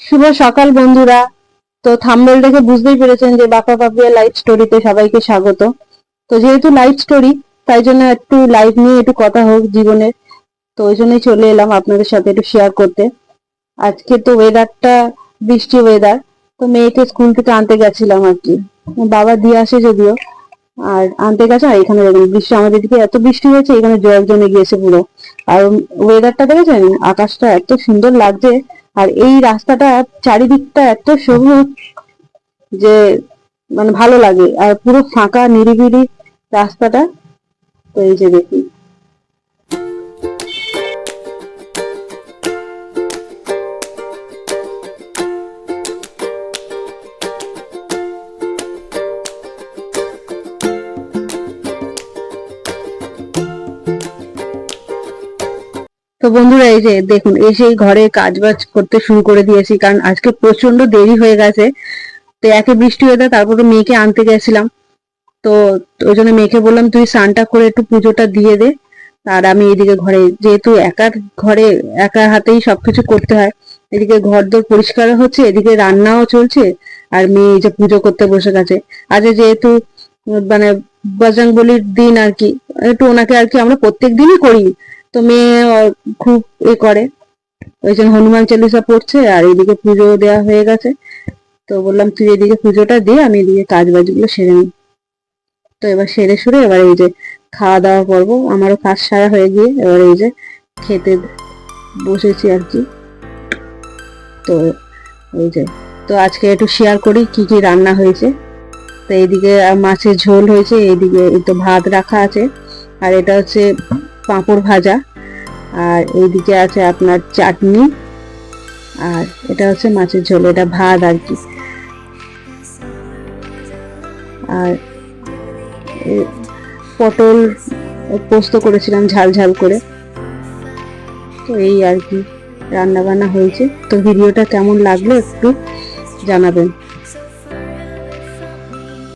শুভ সকাল বন্ধুরা। তো থাম্বনেল দেখে বুঝতেই পেরেছেন যে বাপা পাপিয়া লাইভ স্টোরিতে সবাইকে স্বাগত। তো যেহেতু লাইভ স্টোরি, তাই জন্য একটু লাইভ নিয়ে একটু কথা হোক জীবনের। তো ওই জন্যই চলে এলাম আপনাদের সাথে একটু শেয়ার করতে। আজকে তো ওয়েদারটা বৃষ্টি ওয়েদার। তো মেয়েকে স্কুল থেকে আনতে গেছিলাম আর কি। বাবা দিয়ে আসে যদিও, আর আনতে গেছে। আর এখানে দেখুন বৃষ্টি, আমাদের দিকে এত বৃষ্টি হয়েছে, এখানে জল জমে গিয়েছে পুরো। আর ওয়েদারটা দেখেছেন, আকাশটা এত সুন্দর লাগছে। আর এই রাস্তাটা চারিদিকটা এত সবুজ যে মানে ভালো লাগে, আর পুরো ফাঁকা নিরিবিলি রাস্তাটা। তো এই যে দেখুন, তো বন্ধুরা এই যে দেখুন, এসেই ঘরে কাজ বাজ করতে শুরু করে দিয়েছি, কারণ আজকে প্রচন্ড দেরি হয়ে গেছে। তো একে বৃষ্টি হয়ে, তারপরে মেয়েকে আনতে গেছিলাম। তো ওই জন্য মেয়েকে বললাম তুই স্নানটা করে একটু পুজোটা দিয়ে দে। আর আমি এদিকে ঘরে, যেহেতু একার ঘরে একা হাতেই সবকিছু করতে হয়, এদিকে ঘর দোর পরিষ্কার হচ্ছে, এদিকে রান্নাও চলছে, আর মেয়ে এই যে পুজো করতে বসে গেছে। আজ যেহেতু মানে বজরংবলির দিন আর কি, একটু ওনাকে আর কি আমরা প্রত্যেক দিনই করি। তো মেয়ে খুব করে, ওই জন্য হনুমান চালিসা পড়ছে, আর এদিকে পুজো দেওয়া হয়ে গেছে। তো বললাম তুই এদিকে পুজোটা দিয়ে আমি এদিকে কাজ বাজগুলো সেরে নিই। তো এবার সেরে সুরে এবার এই যে খাওয়া দাওয়া করবো। আমারও কাজ সারা হয়ে গিয়ে এবার এই যে খেতে বসেছি আর কি। তো এই যে, তো আজকে একটু শেয়ার করি কি কি রান্না হয়েছে। তো এইদিকে মাছের ঝোল হয়েছে, এইদিকে এই তো ভাত রাখা আছে, আর এটা হচ্ছে পাঁপড় ভাজা, আর এইদিকে আছে আপনার চাটনি, আর এটা হচ্ছে মাছের ঝোল, এটা ভাত আর কি। আর পটল পোস্ত করেছিলাম ঝাল ঝাল করে। তো এই আর কি রান্না বান্না হয়েছে। তো ভিডিওটা কেমন লাগলো একটু জানাবেন।